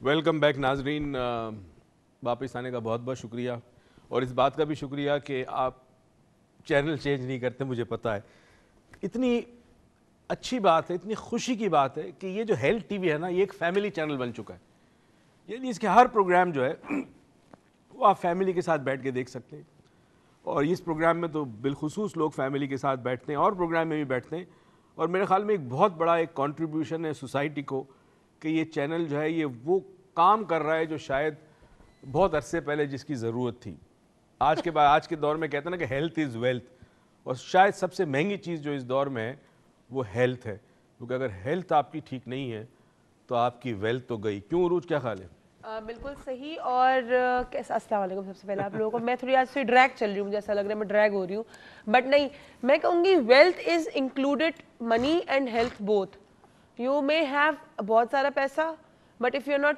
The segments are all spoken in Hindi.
वेलकम बैक नाजरीन। वापस आने का बहुत बहुत शुक्रिया और इस बात का भी शुक्रिया कि आप चैनल चेंज नहीं करते। मुझे पता है इतनी अच्छी बात है, इतनी खुशी की बात है कि ये जो हेल्थ टीवी है ना, ये एक फैमिली चैनल बन चुका है। यानी इसके हर प्रोग्राम जो है वो आप फैमिली के साथ बैठ के देख सकते हैं और इस प्रोग्राम में तो बिलखुसूस लोग फैमिली के साथ बैठते हैं और प्रोग्राम में भी बैठते हैं। और मेरे ख्याल में एक बहुत बड़ा एक कंट्रीब्यूशन है सोसाइटी को कि ये चैनल जो है ये वो काम कर रहा है जो शायद बहुत अरसे पहले जिसकी ज़रूरत थी। आज के दौर में कहते हैं ना कि हेल्थ इज़ वेल्थ, और शायद सबसे महंगी चीज़ जो इस दौर में है वो हेल्थ है, क्योंकि अगर हेल्थ आपकी ठीक नहीं है तो आपकी वेल्थ तो गई। क्यों उरूज, क्या ख्याल है? बिल्कुल सही। और कैसा, अस्सलाम वालेकुम सबसे पहले आप लोगों को। मैं थोड़ी आज से ड्रैग चल रही हूँ, मुझे ऐसा लग रहा है मैं ड्रैग हो रही हूँ, बट नहीं, मैं कहूँगी wealth is included money and health both. You may have बहुत सारा पैसा, but if you are not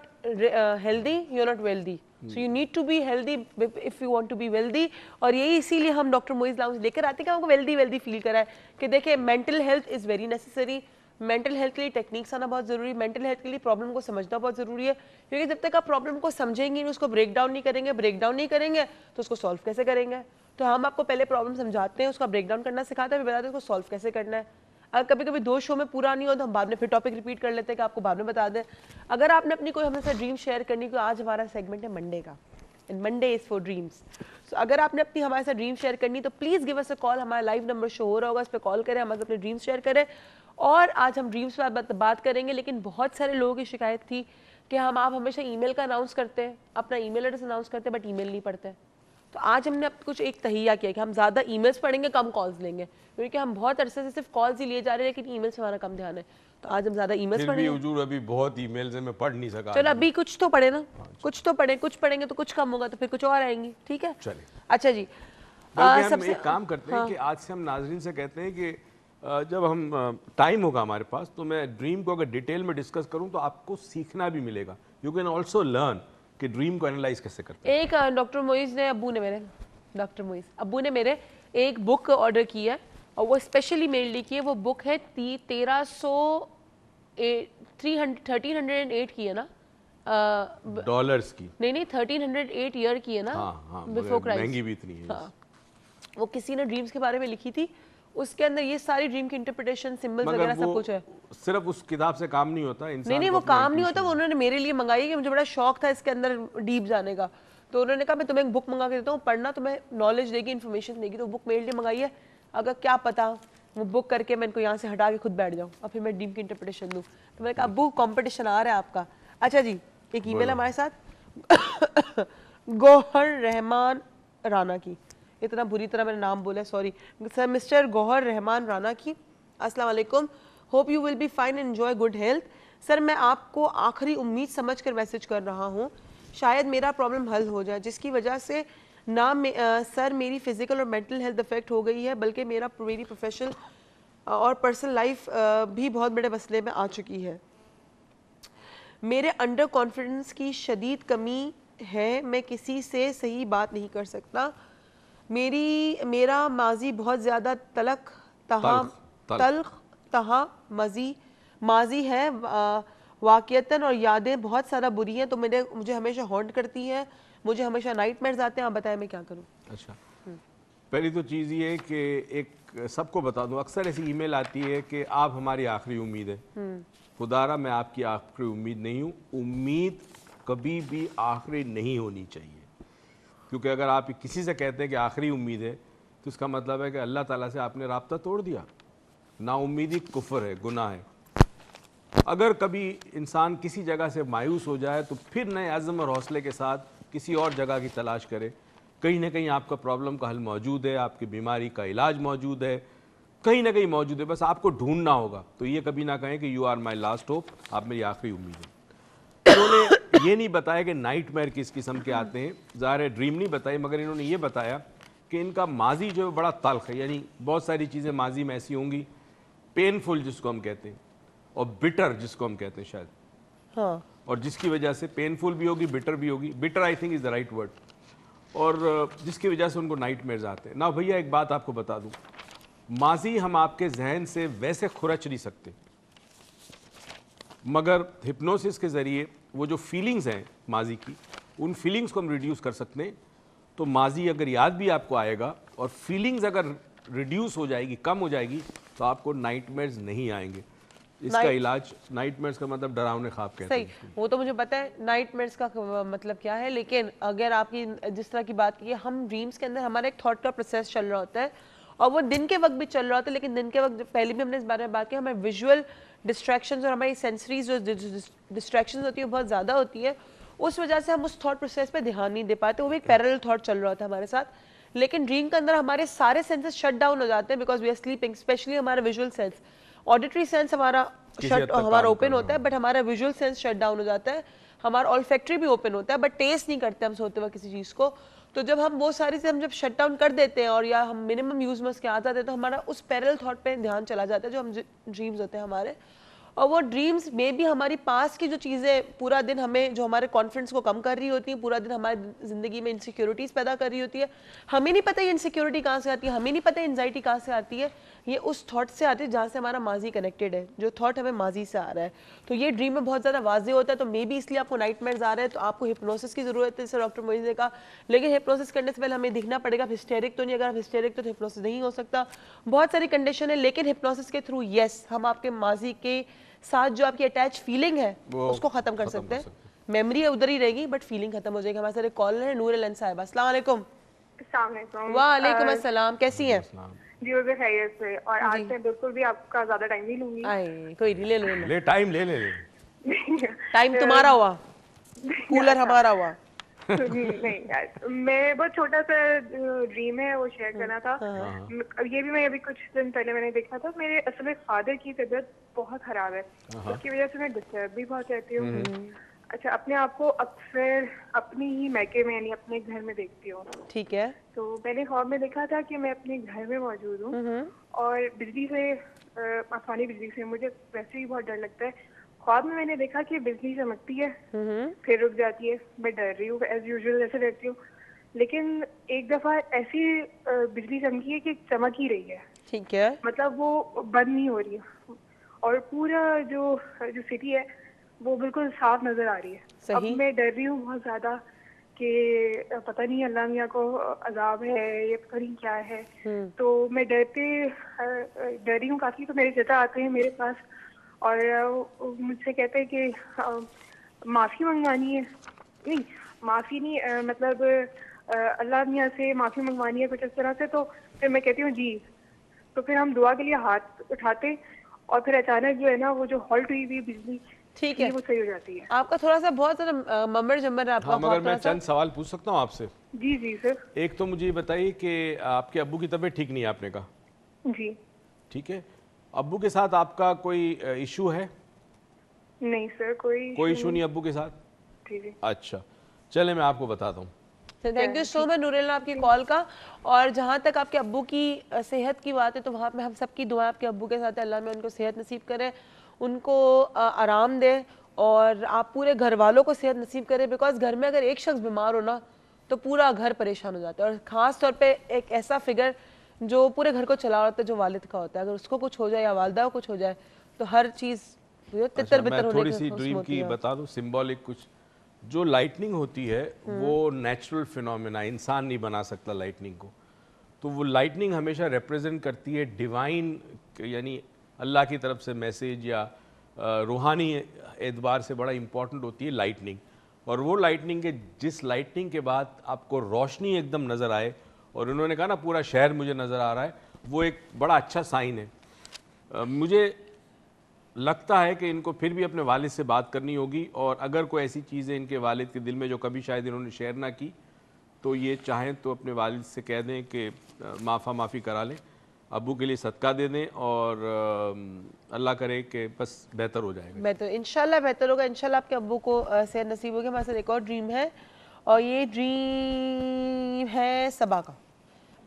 healthy you are not wealthy, so you need to be healthy if you want to be wealthy. और यही इसीलिए हम डॉक्टर मोइज लाउंज लेकर आते हैं कि हमको वेल्दी वेल्दी फील करा है कि देखिए mental health is very necessary. Mental health के लिए टेक्निक्स आना बहुत ज़रूरी है, मेंटल हेल्थ के लिए प्रॉब्लम को समझना बहुत ज़रूरी है, क्योंकि जब तक आप प्रॉब्लम को समझेंगे नहीं, उसको ब्रेक डाउन नहीं करेंगे तो उसको सॉल्व कैसे करेंगे। तो हम आपको पहले प्रॉब्लम समझाते हैं, उसका ब्रेक डाउन करना सिखाते हैं, फिर बताते हैं उसको सॉल्व कैसे करना है। अगर कभी कभी 2 शो में पूरा नहीं हो तो हम बाद में फिर टॉपिक रिपीट कर लेते हैं कि आपको बाद में बता दें। अगर आपने अपनी कोई हमसे ड्रीम शेयर करनी, तो आज हमारा सेगमेंट है मंडे का, and Monday is for dreams. So अगर आपने अपनी हमारे साथ ड्रीम शेयर करनी तो please give us a call. हमारा लाइव नंबर शो हो रहा होगा, इस पर कॉल करें, हमारे अपने ड्रीम्स शेयर करें। और आज हम ड्रीम्स पर बात करेंगे, लेकिन बहुत सारे लोगों की शिकायत थी कि आप हमेशा ईमेल का अनाउंस करते हैं, अपना ईमेल एड्रेस अनाउंस करते हैं, बट ईमेल नहीं पढ़ते। तो आज हमने अब कुछ एक तहिया किया कि हम ज़्यादा ईमेल्स पढ़ेंगे, कम कॉल्स लेंगे, क्योंकि हम बहुत अरसे से सिर्फ कॉल्स ही लिए जा रहे हैं, लेकिन ईमेल्स हमारा कम ध्यान है। तो आज हम ज़्यादा ईमेल्स पढ़ेंगे। हुजूर अभी बहुत ईमेल्स हैं, मैं पढ़ नहीं सका। चलो अभी कुछ तो पढ़े ना, कुछ तो पढ़े, कुछ पढ़ेंगे तो कुछ कम होगा, तो फिर कुछ और आएंगी, ठीक है? चलिए, अच्छा जी, हम एक काम करते हैं कि आज से हम नाजरीन से कहते हैं कि जब हम टाइम होगा हमारे पास तो मैं ड्रीम को अगर डिटेल में डिस्कस करूं तो आपको सीखना भी मिलेगा। यू कैन ऑल्सो लर्न कि ड्रीम को एनालाइज कैसे करते हैं। एक डॉक्टर मोइज ने, डॉक्टर मोइज अब्बू ने मेरे एक बुक ऑर्डर की है, और वो स्पेशली मेरे लिए की है। वो बुक है 1308 की है ना, डॉलर्स की नहीं 1308 ईयर की है ना, बिफोर क्राइस्ट। महंगी भी इतनी है। हाँ, वो किसी ने ड्रीम्स के बारे में लिखी थी, उसके अंदर ये सारी ड्रीम की इंटरप्रिटेशन, सिंबल्स वगैरह सब कुछ है। सिर्फ उस किताब से काम नहीं होता, इंसान नहीं वो काम नहीं होता, वो उन्होंने मेरे लिए मंगाई है कि मुझे बड़ा शौक था इसके अंदर डीप जाने का। तो उन्होंने कहा मैं तुम्हें एक बुक मंगा के देता हूँ, पढ़ना, तुम्हें नॉलेज देगी, इन्फॉर्मेशन देगी। तो बुक मेरे लिए मंगाई है, अगर क्या पता वो बुक करके मैं इनको यहाँ से हटा के खुद बैठ जाऊँ और फिर मैं ड्रीम की इंटरप्रिटेशन दूँ। तो मैंने कहा अब्बू कॉम्पिटिशन आ रहा है आपका। अच्छा जी, एक ईमेल हमारे साथ गौहर रहमान राना की, इतना बुरी तरह मैंने नाम बोला, sorry sir. Mister Gauhar Rahman Rana की, अस्सलाम वालेकुम, hope you will be fine and enjoy good health. Sir मैं आपको आखिरी उम्मीद समझकर मैसेज कर रहा हूँ, शायद मेरा प्रॉब्लम हल हो जाए, जिसकी वजह से सर मेरी फिजिकल और मेंटल हेल्थ अफेक्ट हो गई है, बल्कि मेरी प्रोफेशनल और पर्सनल लाइफ भी बहुत बड़े मसले में आ चुकी है। मेरे अंडर कॉन्फिडेंस की शदीद कमी है, मैं किसी से सही बात नहीं कर सकता। मेरा माजी बहुत ज़्यादा माजी है, वाक़ियतन, और यादें बहुत सारा बुरी हैं, तो मुझे हमेशा हॉन्ट करती हैं, मुझे हमेशा नाइटमेयर्स आते हैं। आप बताएं मैं क्या करूं? अच्छा, पहली तो चीज़ ये है कि एक सबको बता दूं, अक्सर ऐसी ईमेल आती है कि आप हमारी आखिरी उम्मीद है। खुदारा मैं आपकी आखिरी उम्मीद नहीं हूँ। उम्मीद कभी भी आखिरी नहीं होनी चाहिए, क्योंकि अगर आप किसी से कहते हैं कि आखिरी उम्मीद है तो इसका मतलब है कि अल्लाह ताला से आपने राब्ता तोड़ दिया। नाउम्मीदी कुफ्र है, गुनाह है। अगर कभी इंसान किसी जगह से मायूस हो जाए तो फिर नए आज़म और हौसले के साथ किसी और जगह की तलाश करे। कहीं ना कहीं आपका प्रॉब्लम का हल मौजूद है, आपकी बीमारी का इलाज मौजूद है, कहीं ना कहीं मौजूद है, बस आपको ढूंढना होगा। तो ये कभी ना कहें कि you are my last hope, आप मेरी आखिरी उम्मीद है। इन्होंने ये नहीं बताया कि नाइटमेयर किस किस्म के आते हैं, ज़ाहिर है ड्रीम नहीं बताई, मगर इन्होंने ये बताया कि इनका माजी जो है बड़ा तल्ख है, यानी बहुत सारी चीज़ें माजी में ऐसी होंगी, पेनफुल जिसको हम कहते हैं, और बिटर जिसको हम कहते हैं शायद, हाँ, और जिसकी वजह से पेनफुल भी होगी, बिटर भी होगी। Bitter I think is the right word. और जिसकी वजह से उनको नाइटमेयर्स आते हैं ना। भैया एक बात आपको बता दूं, माजी हम आपके जहन से वैसे खुरच नहीं सकते, मगर हिप्नोसिस के ज़रिए वो जो फीलिंग्स हैं माजी की, उन फीलिंग्स को हम रिड्यूस कर सकते हैं। तो माजी अगर याद भी आपको आएगा और फीलिंग्स अगर रिड्यूस हो जाएगी, कम हो जाएगी, तो आपको नाइटमेयर्स नहीं आएंगे। इसका इलाज, नाइटमेयर्स का मतलब डरावने ख्वाब कहते हैं। सही, वो तो मुझे पता है नाइटमेयर्स का मतलब क्या है, लेकिन अगर आपकी जिस तरह की बात की है, हम ड्रीम्स के अंदर हमारा एक थॉट का प्रोसेस चल रहा होता है और वो दिन के वक्त भी चल रहा होता है, लेकिन दिन के वक्त पहले भी हमने इस बारे में बात की, हमें विजुअल डिस्ट्रैक्शंस और हमारी सेंसरीज जो डिस्ट्रैक्शंस होती है बहुत ज़्यादा होती है, उस वजह से हम उस थॉट प्रोसेस पे ध्यान नहीं दे पाते। वो भी एक पैरेलल थॉट चल रहा होता है हमारे साथ, लेकिन ड्रीम के अंदर हमारे सारे सेंसेस शट डाउन हो जाते हैं because we are sleeping. Specially हमारा विजुअल सेंस, ऑडिटरी सेंस हमारा हमारा ओपन होता है, बट हमारा विजुअल सेंस शट डाउन हो जाता है। हमारा ऑल्फैक्टरी भी ओपन होता है, बट टेस्ट नहीं करते हम सोते वक्त किसी चीज़ को। तो जब हम वो सारी चीज़ हम जब शट डाउन कर देते हैं और या हम मिनिमम यूज में उसके आ जाते हैं, तो हमारा उस पैरेलल थॉट पे ध्यान चला जाता है जो हम ड्रीम्स होते हैं हमारे। और वो ड्रीम्स में भी हमारी पास की जो चीज़ें पूरा दिन हमें, जो हमारे कॉन्फिडेंस को कम कर रही होती हैं, पूरा दिन हमारी ज़िंदगी में इनसिक्योरिटीज़ पैदा कर रही होती है, हमें नहीं पता ये इनसिक्योरिटी कहाँ से आती है, हमें नहीं पता एंजाइटी कहाँ से आती है, ये उस थॉट से आती है जहाँ से हमारा माजी कनेक्टेड है, जो थॉट हमें माजी से आ रहा है। तो ये ड्रीम में बहुत ज़्यादा वाजे होता है, तो मे बी इसलिए आपको नाइटमेयर्स आ रहे हैं, तो आपको हिप्नोसिस की ज़रूरत है, जैसे डॉक्टर मोइज ने कहा। लेकिन हिप्नोसिस करने से पहले हमें देखना पड़ेगा हिस्टेरिक तो नहीं, अगर आप हिस्टेरिक तो हिप्नोसिस नहीं हो सकता। बहुत सारी कंडीशन है, लेकिन हिप्नोसिस के थ्रू यस हम आपके माजी के साथ जो आपकी अटैच फीलिंग है उसको खत्म कर सकते हैं। मेमोरी उधर ही रहेगी बट फीलिंग खत्म हो जाएगी। हमारे साथ एक कॉल है नूर अलन साहिबा। अस्सलाम वालेकुम। वालेकुम अस्सलाम, कैसी हैं? जी वो भी खैरियत से, और आज मैं बिल्कुल भी आपका ज्यादा टाइम नहीं लूंगी। कोई नहीं, ले लो ले टाइम ले ले टाइम तुम्हारा हुआ, कूलर हमारा हुआ। नहीं यार, मैं बहुत छोटा सा ड्रीम है वो शेयर करना था। ये भी मैं अभी कुछ दिन पहले मैंने देखा था। मेरे असल में फादर की तबीयत बहुत खराब है, उसकी वजह से मैं डिस्टर्ब भी बहुत रहती हूँ। अच्छा, अपने आप को अक्सर अपनी ही मैके में यानी अपने घर में देखती हूँ। ठीक है। तो मैंने ख्वाब में देखा था कि मैं अपने घर में मौजूद हूँ और बिजली से, आसमानी बिजली से मुझे वैसे ही बहुत डर लगता है। ख्वाब में मैंने देखा कि बिजली चमकती है, फिर रुक जाती है। मैं डर रही हूँ एज यूजुअल जैसे रहती हूँ, लेकिन एक दफा ऐसी बिजली चमकी है कि चमक ही रही है। ठीक है। मतलब वो बंद नहीं हो रही है और पूरा जो सिटी है वो बिल्कुल साफ नजर आ रही है। अब मैं डर रही हूँ बहुत ज्यादा कि पता नहीं अल्लाह मियाँ को अजाब है, ये पता नहीं क्या है। तो मैं डर रही हूँ काफी। तो मेरे चाचा आते हैं मेरे पास और मुझसे कहते हैं कि माफ़ी मंगवानी है। नहीं, माफ़ी नहीं, मतलब अल्लाह मियाँ से माफ़ी मंगवानी है कुछ इस तरह से। तो फिर मैं कहती हूँ जी। तो फिर हम दुआ के लिए हाथ उठाते और फिर अचानक जो है ना, वो जो हॉल्ट हुई हुई बिजली, ठीक है, वो सही हो जाती है। आपका थोड़ा सा बहुत ज़्यादा मम्मर जम्मर है आपका। हाँ, मगर मैं चंद सवाल पूछ सकता हूँ आपसे? जी जी सर। एक तो मुझे ये बताइए कि आपके अब्बू की तबीयत ठीक नहीं है, आपने कहा। जी ठीक है। अब्बू के साथ आपका कोई इशू है? नहीं सर, कोई इशू नहीं अब्बू के साथ। जी जी। अच्छा, चले मैं आपको बताता हूँ। थैंक यू सो मच नूरल आपकी कॉल का। और जहाँ तक आपके अब्बू की सेहत की बात है, तो वहाँ पे हम सबकी दुआ आपके अब्बू के साथ है, अल्लाह में उनको सेहत नसीब करे, उनको आराम दे और आप पूरे घर वालों को सेहत नसीब करे। बिकॉज घर में अगर एक शख्स बीमार हो ना, तो पूरा घर परेशान हो जाता है। और ख़ास तौर पे एक ऐसा फिगर जो पूरे घर को चला रहा होता है, जो वालिद का होता है, अगर उसको कुछ हो जाए या वालदा को कुछ हो जाए, तो हर चीज़ तितर बितर होने थोड़ी सी ड्रीम की बता दूं, सिंबॉलिक कुछ। जो लाइटनिंग होती है वो नेचुरल फिनोमेना, इंसान नहीं बना सकता लाइटनिंग को। तो वो लाइटनिंग हमेशा रिप्रेजेंट करती है डिवाइन, यानी अल्लाह की तरफ से मैसेज या रूहानी एतबार से बड़ा इम्पॉर्टेंट होती है लाइटनिंग। और वो लाइटनिंग के जिस लाइटनिंग के बाद आपको रोशनी एकदम नज़र आए, और उन्होंने कहा ना पूरा शहर मुझे नज़र आ रहा है, वो एक बड़ा अच्छा साइन है। मुझे लगता है कि इनको फिर भी अपने वालिद से बात करनी होगी, और अगर कोई ऐसी चीज़ें इनके वालिद के दिल में जो कभी शायद इन्होंने शेयर ना की, तो ये चाहें तो अपने वालिद से कह दें कि माफ़ी करा लें, अब्बू के लिए सदका दे दें, और अल्लाह करे कि बस बेहतर हो जाएगा। बेहतर, इंशाल्लाह बेहतर होगा। इंशाल्लाह आपके अब्बू को सेहत नसीब होगी। हमारे साथ एक और ड्रीम है, और ये ड्रीम है सबा का।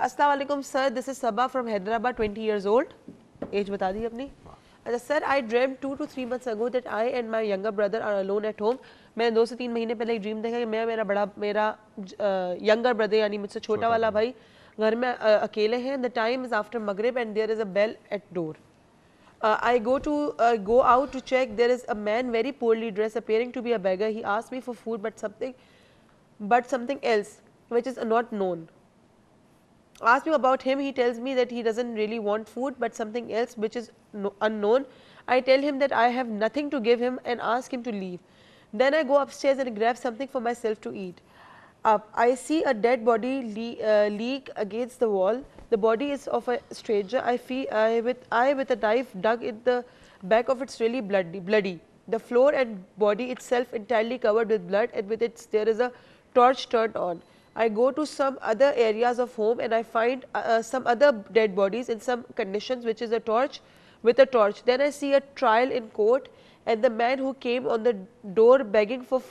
अस्सलाम वालेकुम sir, this is Saba from Hyderabad, 20 years old। Age बता दी अपनी। अच्छा sir, I dream 2 to 3 months ago that I and my younger brother are alone at home। मैंने 2 से 3 महीने पहले एक ड्रीम देखा कि मैं मेरा यंगर ब्रदर यानी मुझसे छोटा वाला भाई घर में अकेले हैं। द टाइम इज आफ्टर मगरिब and there is a bell at door. I go out to check. There is a man very poorly dressed, appearing to be a beggar. He asked me for food, but something else, which is not known. Ask me about him. He tells me that he doesn't really want food, but something else, which is unknown. I tell him that I have nothing to give him and ask him to leave. Then I go upstairs and grab something for myself to eat. I see a dead body leak against the wall. The body is of a stranger. I with a knife dug in the back of it's really bloody. The floor and body itself entirely covered with blood, and with it there is a torch turned on. I go to some other areas of home and I find some other dead bodies in some conditions, which is a torch with a torch. Then I see a trial in court, and the man who came on the door begging for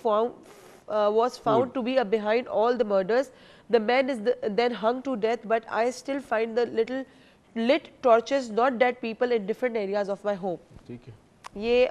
was found to be behind all the murders. The man is then hung to death, but I still find the little lit torches, not dead people, in different areas of my home. ठीक है. ये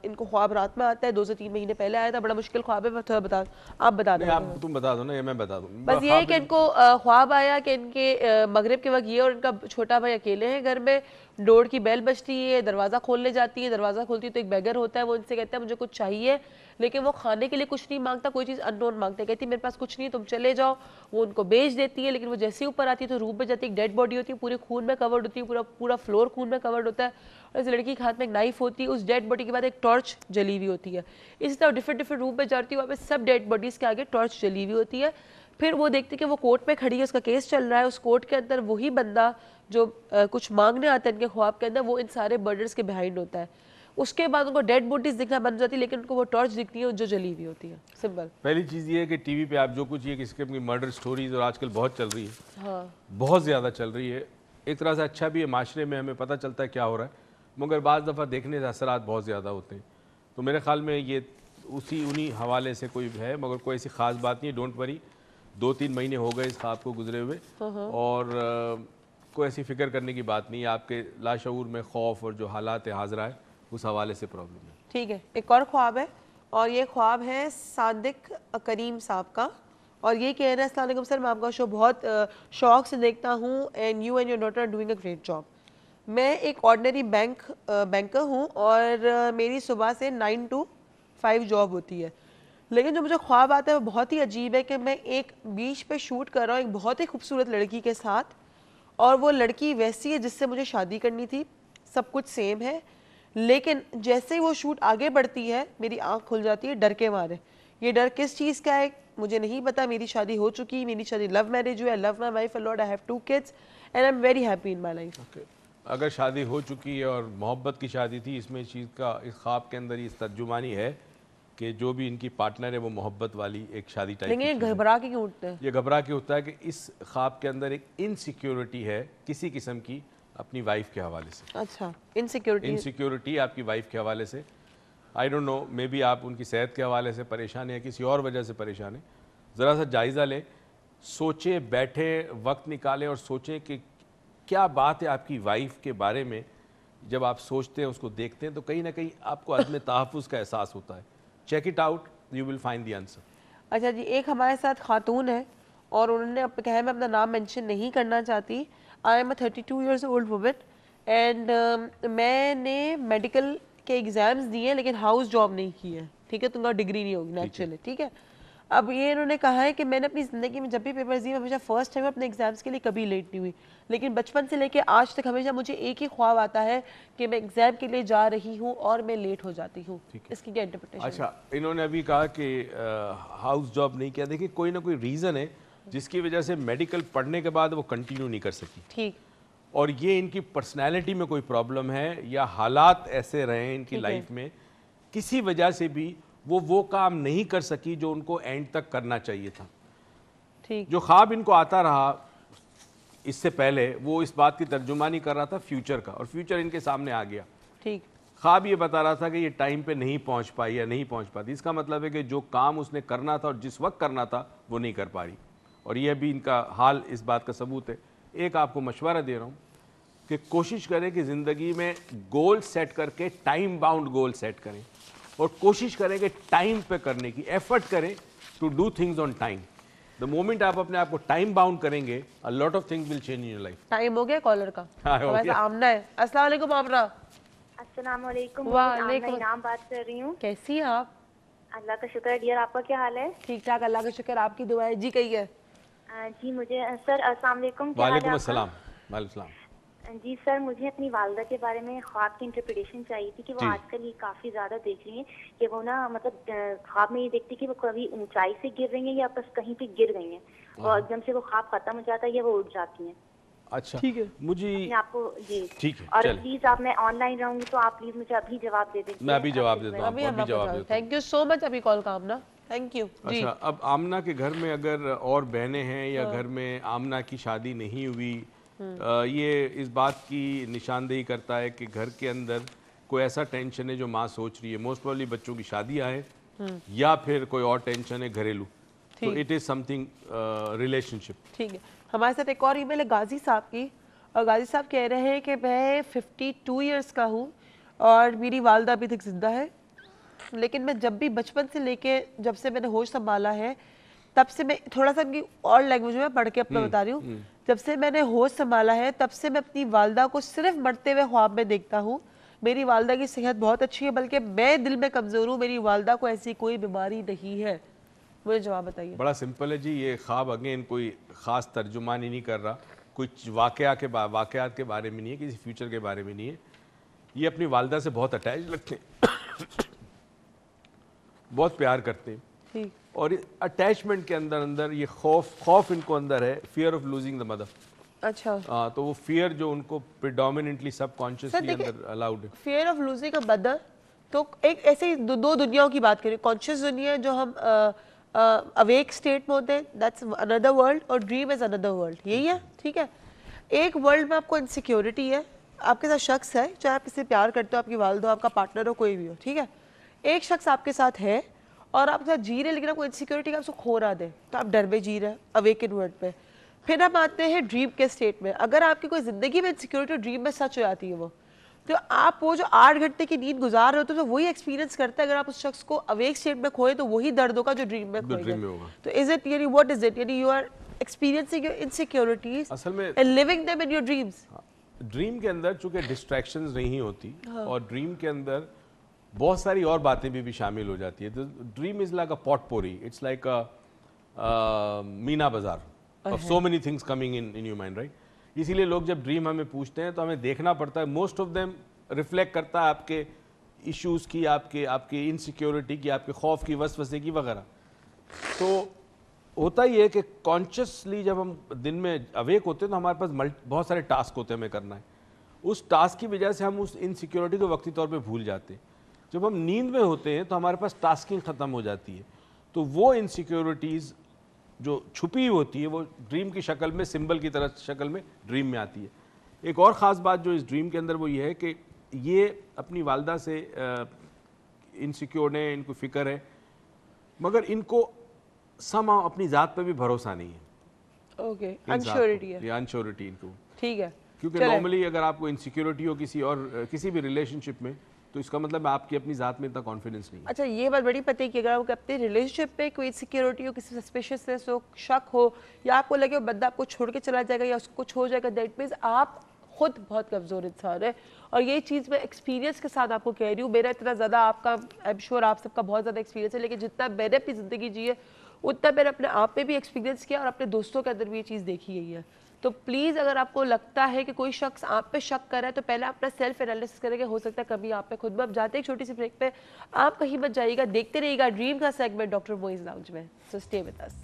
इनको ख्वाब रात में आता है, 2 से 3 महीने पहले आया था. बड़ा मुश्किल ख्वाब है. थोड़ा बता, आप बता दो. तुम बता दो ना, ये मैं बता दूं. बस ये है कि इनको ख्वाब आया कि इनके मगरिब के वक्त ये और इनका छोटा भाई अकेले हैं घर में. डोर की बेल बजती है, दरवाज़ा खोलने जाती है. दरवाज़ा खोलती है तो एक बेगर होता है. वो इनसे कहता है मुझे कुछ चाहिए, लेकिन वो खाने के लिए कुछ नहीं मांगता, कोई चीज़ अननोन मांगता है. कहती है मेरे पास कुछ नहीं, तुम चले जाओ. वो उनको बेच देती है, लेकिन वो जैसे ही ऊपर आती है तो रूम में जाती है. एक डेड बॉडी होती है, पूरे खून में कवर्ड होती है, पूरा फ्लोर खून में कवर्ड होता है. और इस लड़की के हाथ में एक नाइफ होती है. उस डेड बॉडी के बाद एक टॉर्च जली हुई होती है. इसी तरह डिफरेंट रूम में जाती है, वहाँ पे सब डेड बॉडीज़ के आगे टॉर्च जली हुई होती है. फिर वो देखती है कि वो कोर्ट में खड़ी है, उसका केस चल रहा है. उस कोर्ट के अंदर वही बंदा जो कुछ मांगने आता है इनके ख्वाब के अंदर, वो इन सारे मर्डर्स के बिहाइंड होता है. उसके बाद उनको डेड बॉडीज दिखना बंद हो जाती है, लेकिन उनको वो टॉर्च दिखती है जो जली हुई होती है. सिंपल. पहली चीज़ ये है कि टीवी पे आप जो कुछ ये किसी की मर्डर स्टोरीज और आजकल बहुत चल रही है. हाँ. बहुत ज़्यादा चल रही है. एक तरह से अच्छा भी है, माशरे में हमें पता चलता है क्या हो रहा है, मगर बाज़ दफ़ा देखने से असरात बहुत ज़्यादा होते हैं. तो मेरे ख्याल में ये उन्हीं हवाले से कोई है, मगर कोई ऐसी ख़ास बात नहीं है. डोंट वरी, 2-3 महीने हो गए इस ख्वाब को गुजरे हुए, और कोई ऐसी फ़िक्र करने की बात नहीं है. आपके लाशऊर में खौफ और जो हालात हाजरा है उस हवाले से प्रॉब्लम है. ठीक है. एक और ख्वाब है, और ये ख्वाब है सादिक करीम साहब का, और ये कह रहे हैं अस्सलाम वालेकुम सर, मैं आपका शो बहुत शौक से देखता हूँ, and you and your daughter are doing a great job. मैं एक ऑर्डिनरी बैंकर हूँ, और मेरी सुबह से 9 to 5 जॉब होती है. लेकिन जो मुझे ख्वाब आता है वो बहुत ही अजीब है कि मैं एक बीच पे शूट कर रहा हूँ एक बहुत ही खूबसूरत लड़की के साथ, और वो लड़की वैसी है जिससे मुझे शादी करनी थी. सब कुछ सेम है, लेकिन जैसे ही वो शूट आगे बढ़ती है मेरी आंख खुल जाती है डर के मारे. ये डर किस चीज़ का है मुझे नहीं पता. मेरी शादी हो चुकी, मेरी शादी लव मैरिज हुई. I love my wife a lot, I have 2 kids and I am very happy in my life. अगर शादी हो चुकी है और मोहब्बत की शादी थी, इसमें इस चीज़ का इस ख्वाब के अंदर इस तर्जुमानी है कि जो भी इनकी पार्टनर है वो मोहब्बत वाली एक शादी टाइप. लेकिन ये घबरा के क्यों उठते हैं? ये घबरा के उठता है कि इस ख्वाब के अंदर एक इनसिक्योरिटी है किसी किस्म की अपनी वाइफ के हवाले से. अच्छा, इनसिक्योरिटी आपकी वाइफ के हवाले से. I don't know, may be आप उनकी सेहत के हवाले से परेशान है, किसी और वजह से परेशान है. ज़रा सा जायज़ा लें, सोचें, बैठे वक्त निकालें और सोचें कि क्या बात है आपकी वाइफ के बारे में. जब आप सोचते हैं, उसको देखते हैं, तो कहीं ना कहीं आपको अज़्म तहफ़्फ़ुज़ का एहसास होता है. Check it out, you will find the answer. अच्छा जी, एक हमारे साथ खातून है और उन्होंने कहा है मैं अपना नाम मेंशन नहीं करना चाहती. I am a 32 years old woman, and मैंने मेडिकल के एग्ज़ाम्स दिए लेकिन हाउस जॉब नहीं की है. ठीक है, तुमका डिग्री नहीं होगी नेचुरली. ठीक है. अब ये इन्होंने कहा है कि मैंने अपनी ज़िंदगी में जब भी पेपर्स दिए हमेशा फर्स्ट टाइम अपने एग्जाम्स के लिए कभी लेट नहीं हुई, लेकिन बचपन से लेके आज तक हमेशा मुझे एक ही ख्वाब आता है कि मैं एग्जाम के लिए जा रही हूँ और मैं लेट हो जाती हूँ. इसकी क्या इंटरप्रिटेशन? अच्छा, इन्होंने अभी कहा कि हाउस जॉब नहीं किया. देखिए, कोई ना कोई रीज़न है जिसकी वजह से मेडिकल पढ़ने के बाद वो कंटिन्यू नहीं कर सकी. ठीक. और ये इनकी पर्सनैलिटी में कोई प्रॉब्लम है या हालात ऐसे रहे इनकी लाइफ में, किसी वजह से भी वो काम नहीं कर सकी जो उनको एंड तक करना चाहिए था. ठीक. जो ख्वाब इनको आता रहा इससे पहले, वो इस बात की तर्जुमानी कर रहा था फ्यूचर का, और फ्यूचर इनके सामने आ गया. ठीक. ख्वाब ये बता रहा था कि ये टाइम पे नहीं पहुंच पाई या नहीं पहुंच पाती. इसका मतलब है कि जो काम उसने करना था और जिस वक्त करना था वो नहीं कर पा रही, और यह भी इनका हाल इस बात का सबूत है. एक आपको मशवरा दे रहा हूँ कि कोशिश करें कि ज़िंदगी में गोल सेट करके टाइम बाउंड गोल सेट करें, और कोशिश करें कि टाइम पे करने की एफर्ट करें to do things on time. The moment आप अपने आप को टाइम बाउंड करेंगे, a lot of things will change in your life. Time हो गया कॉलर का? हाँ, हो गया. आमना है. अस्सलाम वालेकुम आमना. अस्सलाम वालेकुम। वालेकुम। मैं इनाम बात कर रही हूँ। कैसी हैं आप? अल्लाह का शुक्र है डियर, आपका क्या हाल है? ठीक ठाक, अल्लाह का शुक्र, आपकी दुआ है जी। कही है जी मुझे सर अस्सलाम वालेकुम, क्या हाल है वालेकुम आपका? अस्सलाम। वालेकुम सलाम। जी सर, मुझे अपनी वालदा के बारे में ख्वाब की इंटरप्रिटेशन चाहिए थी कि वो जी। आजकल ये काफ़ी ज़्यादा देख रही हैं कि वो ना मतलब ख्वाब में ये देखती कि वो कभी ऊंचाई से गिर रही हैं या बस कहीं पे गिर गई हैं और एकदम से वो ख्वाब खत्म हो जाता है या वो उठ जाती हैं। अच्छा, ठीक है। मुझे अपने आपको जी ठीक है, और चलिए। प्लीज आप, मैं ऑनलाइन रहूंगी तो आप प्लीज मुझे अभी जवाब दे दीजिए। मैं अभी जवाब देता हूँ अभी आपको, हम अभी जवाब आपको देता हूँ। थैंक यू सो मच, अभी कॉल का आमना, थैंक यू जी। अच्छा, अब आमना के घर में अगर और बहनें हैं या हाँ। घर में आमना की शादी नहीं हुई, ये इस बात की निशानदेही करता है कि घर के अंदर कोई ऐसा टेंशन है जो माँ सोच रही है। मोस्ट प्रोबेबली बच्चों की शादी आए या फिर कोई और टेंशन है घरेलू, तो इट इज़ समथिंग रिलेशनशिप। ठीक है, हमारे साथ एक और ईमेल है गाजी साहब की, और गाजी साहब कह रहे हैं कि मैं 52 इयर्स का हूँ और मेरी वालदा अभी तक जिंदा है, लेकिन मैं जब भी बचपन से लेके जब से मैंने होश संभाला है तब से, मैं थोड़ा सा उनकी और लैंग्वेज में पढ़ के अपना बता रही हूँ, जब से मैंने होश संभाला है तब से मैं अपनी वालदा को सिर्फ मरते हुए ख्वाब में देखता हूँ। मेरी वालदा की सेहत बहुत अच्छी है, बल्कि मैं दिल में कमज़ोर हूँ, मेरी वालदा को ऐसी कोई बीमारी नहीं है। मुझे जवाब बताइए। बड़ा सिंपल है जी, ये ख्वाब अगेन कोई ख़ास तर्जुमानी नहीं कर रहा, कुछ वाक़यात के बारे में नहीं है, किसी फ्यूचर के बारे में नहीं है। ये अपनी वालदा से बहुत अटैच लगते हैं बहुत प्यार करते हैं, ठीक। और अटैचमेंट के अंदर अंदर ये खौफ इनको अंदर है, fear of losing the mother. अच्छा, तो वो फियर जो उनको प्रिडोमिनेंटली सबकॉन्शियसली अंदर अलाउड है। Fear of losing a mother, तो एक ऐसे ही दो दुनियाओं की बात करें, कॉन्शियस दुनिया जो हम अवेक स्टेट में होते हैं, दैट्स अनदर वर्ल्ड, और ड्रीम इज अनदर वर्ल्ड, यही है। ठीक है, एक वर्ल्ड में आपको इनसिक्योरिटी है, आपके साथ शख्स है, चाहे आप किसी प्यार करते हो, आपकी वालिद हो, आपका पार्टनर हो, कोई भी हो, ठीक है, एक शख्स आपके साथ है और आपके साथ जी रहे, लेकिन आपको इनसिक्योरिटी का उसको खो रहा दे, तो आप डर में जी रहे, अवेकन वर्ल्ड पे। फिर आप आते हैं ड्रीम के स्टेट में। अगर आपकी कोई जिंदगी में इनसिक्योरिटी ड्रीम में सच हो जाती है वो, तो आप वो जो 8 घंटे की नींद गुजार रहे हो तो वही एक्सपीरियंस करते हैं। अगर आप उस शख्स को अवेक स्टेट में खोए तो वही दर्द होगा जो ड्रीम में खोए। तो इज इट यानी व्हाट इज इट, यानी you are experiencing your insecurities असल में and living them in your dreams. Dream के अंदर चूंकि डिस्ट्रैक्शंस नहीं होती, और ड्रीम के अंदर बहुत सारी और बातें भी शामिल हो जाती है। तो dream is like a potpourri, it's like a Meena Bazaar of so many things coming in your mind, right. इसीलिए लोग जब ड्रीम हमें पूछते हैं तो हमें देखना पड़ता है, मोस्ट ऑफ देम रिफ्लेक्ट करता है आपके इश्यूज़ की, आपके इनसिक्योरिटी की, आपके खौफ की, वसवसे की वगैरह। तो होता ही है कि कॉन्शियसली जब हम दिन में अवेक होते हैं तो हमारे पास बहुत सारे टास्क होते हैं हमें करना है। उस टास्क की वजह से हम उस इनसिक्योरिटी को वक्ती तौर पे भूल जाते हैं। जब हम नींद में होते हैं तो हमारे पास टास्किंग ख़त्म हो जाती है, तो वो इनसिक्योरिटीज़ जो छुपी होती है वो ड्रीम की शक्ल में, सिंबल की तरह शक्ल में ड्रीम में आती है। एक और ख़ास बात जो इस ड्रीम के अंदर वो ये है कि ये अपनी वालदा से इनसिक्योर है, इनको फ़िक्र है, मगर इनको समा अपनी ज़ात पे भी भरोसा नहीं है। ओके, अनश्योरिटी है, अनश्योरिटी इनको, ठीक है। क्योंकि नॉर्मली अगर आपको इनसिक्योरिटी हो किसी भी रिलेशनशिप में, तो इसका मतलब आपकी अपनी ज़ात में इतना कॉन्फिडेंस नहीं है। अच्छा, ये बात बड़ी पता है कि अगर आपको अपने रिलेशनशिप पे कोई इनसिक्योरिटी हो, किसी सस्पिशियसनेस हो, शक हो, या आपको लगे वो बंदा आपको छोड़ के चला जाएगा या उसको कुछ हो जाएगा, दैट मीन्स आप खुद बहुत कमज़ोर इंसान है। और ये चीज़ मैं एक्सपीरियंस के साथ आपको कह रही हूँ। मेरा इतना ज़्यादा, आपका आई एम श्योर आप सबका बहुत ज़्यादा एक्सपीरियंस है, लेकिन जितना मैंने अपनी ज़िंदगी जी है उतना मैंने अपने आप पे भी एक्सपीरियंस किया और अपने दोस्तों के अंदर भी ये चीज़ देखी गई है। तो प्लीज़ अगर आपको लगता है कि कोई शख्स आप पे शक कर रहा है तो पहले अपना सेल्फ एनालिसिस करेंगे, हो सकता है कभी आप पे खुद में। अब जाते हैं एक छोटी सी ब्रेक पे, आप कहीं मत जाइएगा, देखते रहिएगा ड्रीम का सेगमेंट डॉक्टर मोइज लाउंज में। So stay with us.